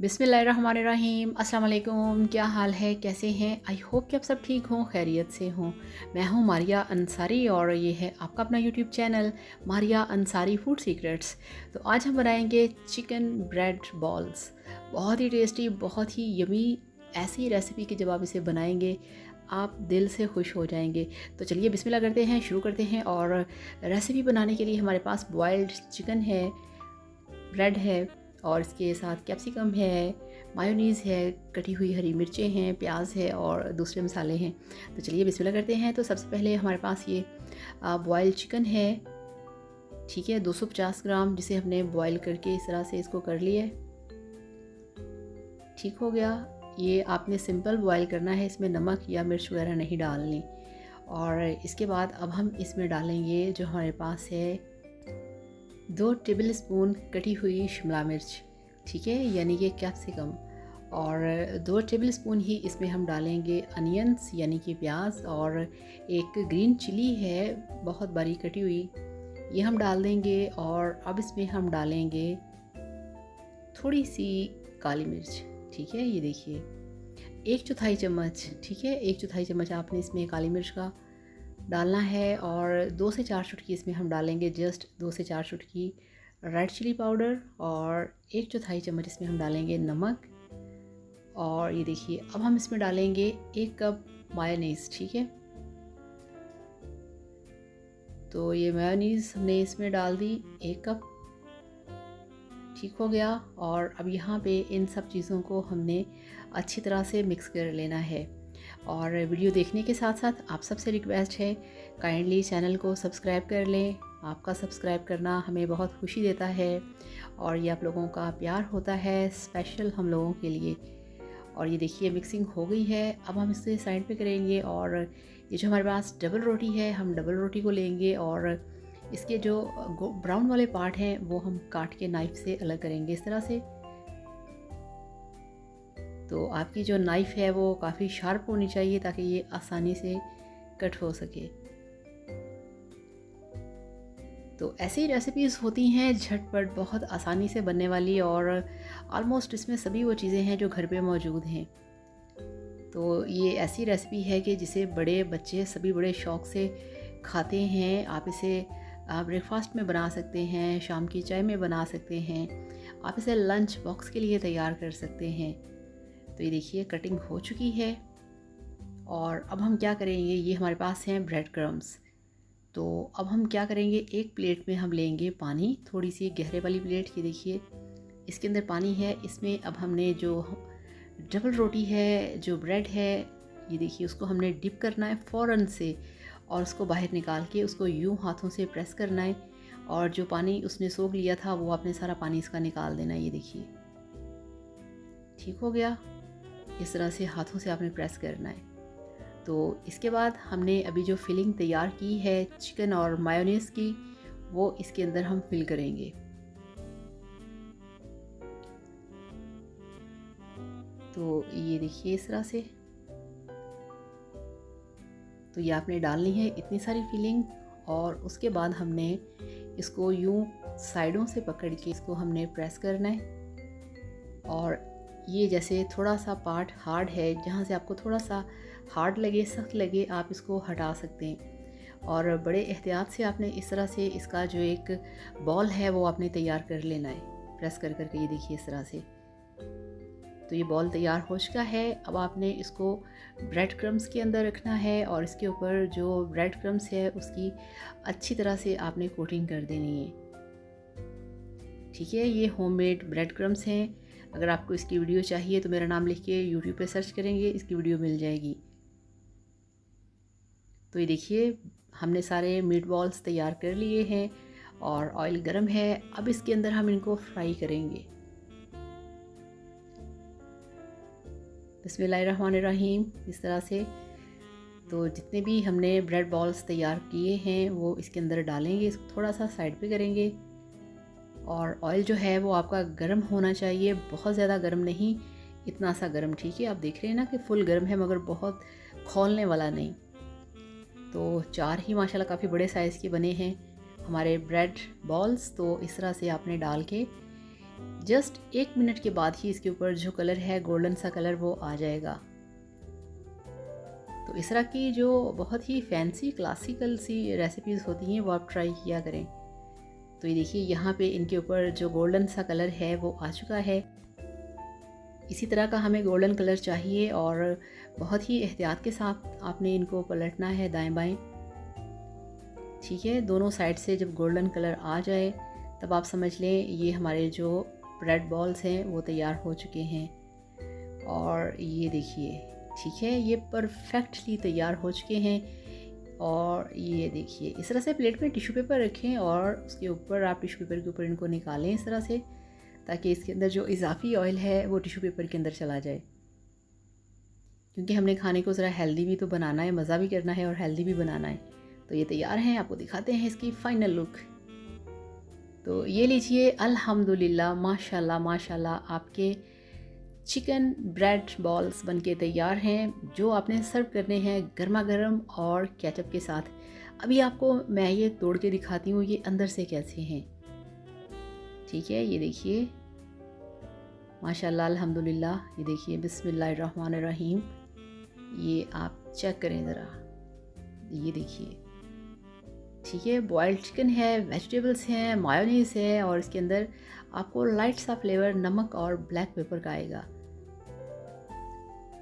बिस्मिल्लाहिर्रहमानिर्रहीम। अस्सलाम वालेकुम। क्या हाल है, कैसे हैं? आई होप कि आप सब ठीक हों, खैरियत से हों। मैं हूं मारिया अंसारी और ये है आपका अपना YouTube channel Maria Ansari food secrets. तो आज हम बनाएंगे चिकन ब्रेड बॉल्स। बहुत ही टेस्टी, बहुत ही यमी ऐसी रेसिपी कि जब आप इसे बनाएंगे आप दिल से खुश हो जाएंगे। तो चलिए बिस्मिल्लाह करते हैं, शुरू करते हैं। और रेसिपी बनाने के लिए हमारे पास बॉइल्ड चिकन है, ब्रेड है और इसके साथ कैप्सिकम है, मायोनीज़ है, कटी हुई हरी मिर्चें हैं, प्याज है और दूसरे मसाले हैं। तो चलिए बिस्मिल्लाह करते हैं। तो सबसे पहले हमारे पास ये बॉयल चिकन है, ठीक है, 250 ग्राम, जिसे हमने बॉयल करके इस तरह से इसको कर लिया है। ठीक हो गया। ये आपने सिंपल बॉयल करना है, इसमें नमक या मिर्च वगैरह नहीं डालनी। और इसके बाद अब हम इसमें डालेंगे जो हमारे पास है 2 टेबल स्पून कटी हुई शिमला मिर्च, ठीक है, यानी कि कैप्सिकम। और 2 टेबल स्पून ही इसमें हम डालेंगे अनियंस यानी कि प्याज। और एक ग्रीन चिली है बहुत बारीक कटी हुई, ये हम डाल देंगे। और अब इसमें हम डालेंगे थोड़ी सी काली मिर्च, ठीक है, ये देखिए 1/4 चम्मच, ठीक है, 1/4 चम्मच आपने इसमें काली मिर्च का डालना है। और 2 से 4 चुटकी इसमें हम डालेंगे, जस्ट 2 से 4 चुटकी रेड चिली पाउडर। और 1/4 चम्मच इसमें हम डालेंगे नमक। और ये देखिए अब हम इसमें डालेंगे 1 कप मायोनीज़, ठीक है। तो ये मायोनीज़ हमने इसमें डाल दी 1 कप, ठीक हो गया। और अब यहाँ पे इन सब चीज़ों को हमने अच्छी तरह से मिक्स कर लेना है। और वीडियो देखने के साथ साथ आप सबसे रिक्वेस्ट है, काइंडली चैनल को सब्सक्राइब कर लें। आपका सब्सक्राइब करना हमें बहुत खुशी देता है और ये आप लोगों का प्यार होता है स्पेशल हम लोगों के लिए। और ये देखिए मिक्सिंग हो गई है। अब हम इसे साइड पे करेंगे। और ये जो हमारे पास डबल रोटी है, हम डबल रोटी को लेंगे और इसके जो ब्राउन वाले पार्ट हैं वो हम काट के नाइफ़ से अलग करेंगे इस तरह से। तो आपकी जो नाइफ़ है वो काफ़ी शार्प होनी चाहिए ताकि ये आसानी से कट हो सके। तो ऐसी रेसिपीज़ होती हैं झटपट, बहुत आसानी से बनने वाली, और ऑलमोस्ट इसमें सभी वो चीज़ें हैं जो घर पे मौजूद हैं। तो ये ऐसी रेसिपी है कि जिसे बड़े बच्चे सभी बड़े शौक़ से खाते हैं। आप इसे ब्रेकफास्ट में बना सकते हैं, शाम की चाय में बना सकते हैं, आप इसे लंच बॉक्स के लिए तैयार कर सकते हैं। तो ये देखिए कटिंग हो चुकी है। और अब हम क्या करेंगे, ये हमारे पास हैं ब्रेड क्रम्स। तो अब हम क्या करेंगे, एक प्लेट में हम लेंगे पानी, थोड़ी सी गहरे वाली प्लेट, ये देखिए इसके अंदर पानी है। इसमें अब हमने जो डबल रोटी है, जो ब्रेड है, ये देखिए उसको हमने डिप करना है फ़ौरन से और उसको बाहर निकाल के उसको यूं हाथों से प्रेस करना है। और जो पानी उसने सोख लिया था वो आपने सारा पानी इसका निकाल देना है, ये देखिए ठीक हो गया। इस तरह से हाथों से आपने प्रेस करना है। तो इसके बाद हमने अभी जो फिलिंग तैयार की है चिकन और मायोनीज़ की, वो इसके अंदर हम फिल करेंगे। तो ये देखिए इस तरह से, तो ये आपने डालनी है इतनी सारी फिलिंग। और उसके बाद हमने इसको यूं साइडों से पकड़ के इसको हमने प्रेस करना है। और ये जैसे थोड़ा सा पार्ट हार्ड है, जहाँ से आपको थोड़ा सा हार्ड लगे, सख्त लगे, आप इसको हटा सकते हैं। और बड़े एहतियात से आपने इस तरह से इसका जो एक बॉल है वो आपने तैयार कर लेना है, प्रेस कर करके, ये देखिए इस तरह से। तो ये बॉल तैयार हो चुका है। अब आपने इसको ब्रेड क्रम्स के अंदर रखना है और इसके ऊपर जो ब्रेड क्रम्स है उसकी अच्छी तरह से आपने कोटिंग कर देनी है, ठीक है। ये होममेड ब्रेड क्रम्स हैं। अगर आपको इसकी वीडियो चाहिए तो मेरा नाम लिख के यूट्यूब पे सर्च करेंगे, इसकी वीडियो मिल जाएगी। तो ये देखिए हमने सारे मीट बॉल्स तैयार कर लिए हैं और ऑयल गरम है। अब इसके अंदर हम इनको फ्राई करेंगे। बिस्मिल्लाहिर्रहमानिर्रहीम, इस तरह से। तो जितने भी हमने ब्रेड बॉल्स तैयार किए हैं वो इसके अंदर डालेंगे, इसको थोड़ा सा साइड पे करेंगे। और ऑयल जो है वो आपका गर्म होना चाहिए, बहुत ज़्यादा गर्म नहीं, इतना सा गर्म, ठीक है। आप देख रहे हैं ना कि फुल गर्म है मगर बहुत खौलने वाला नहीं। तो 4 ही माशाल्लाह काफ़ी बड़े साइज़ के बने हैं हमारे ब्रेड बॉल्स। तो इस तरह से आपने डाल के जस्ट 1 मिनट के बाद ही इसके ऊपर जो कलर है गोल्डन सा कलर वो आ जाएगा। तो इस तरह की जो बहुत ही फैंसी क्लासिकल सी रेसिपीज़ होती हैं वो आप ट्राई किया करें। तो ये देखिए यहाँ पे इनके ऊपर जो गोल्डन सा कलर है वो आ चुका है। इसी तरह का हमें गोल्डन कलर चाहिए और बहुत ही एहतियात के साथ आपने इनको पलटना है दाएं बाएं। ठीक है, दोनों साइड से जब गोल्डन कलर आ जाए तब आप समझ लें ये हमारे जो ब्रेड बॉल्स हैं वो तैयार हो चुके हैं। और ये देखिए, ठीक है, ये परफेक्टली तैयार हो चुके हैं। और ये देखिए इस तरह से प्लेट में टिश्यू पेपर रखें और उसके ऊपर आप टिश्यू पेपर के ऊपर इनको निकालें इस तरह से, ताकि इसके अंदर जो इजाफी ऑयल है वो टिश्यू पेपर के अंदर चला जाए। क्योंकि हमने खाने को ज़रा हेल्दी भी तो बनाना है, मज़ा भी करना है और हेल्दी भी बनाना है। तो ये तैयार हैं, आपको दिखाते हैं इसकी फ़ाइनल लुक। तो ये लीजिए, अल्हम्दुलिल्लाह, माशाल्लाह माशाल्लाह, आपके चिकन ब्रेड बॉल्स बनके तैयार हैं, जो आपने सर्व करने हैं गर्मा गर्म और केचप के साथ। अभी आपको मैं ये तोड़ के दिखाती हूँ ये अंदर से कैसे हैं। ठीक है, ये देखिए माशाल्लाह अल्हम्दुलिल्लाह। ये देखिए बिस्मिल्लाहिर्रहमानिर्रहीम, ये आप चेक करें ज़रा, ये देखिए। ठीक है, बॉयल्ड चिकन है, वेजिटेबल्स हैं, मायोनीज़ है और इसके अंदर आपको लाइट सा फ्लेवर नमक और ब्लैक पेपर का आएगा।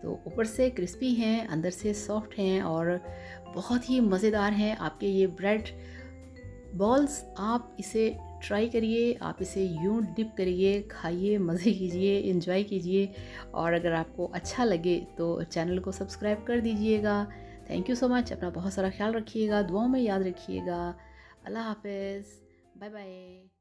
तो ऊपर से क्रिस्पी हैं, अंदर से सॉफ्ट हैं और बहुत ही मज़ेदार हैं आपके ये ब्रेड बॉल्स। आप इसे ट्राई करिए, आप इसे यूं डिप करिए, खाइए, मज़े कीजिए, एंजॉय कीजिए। और अगर आपको अच्छा लगे तो चैनल को सब्सक्राइब कर दीजिएगा। Thank you so much. अपना बहुत सारा ख्याल रखिएगा, दुआओं में याद रखिएगा। अल्लाह हाफ़िज़, बाय बाय।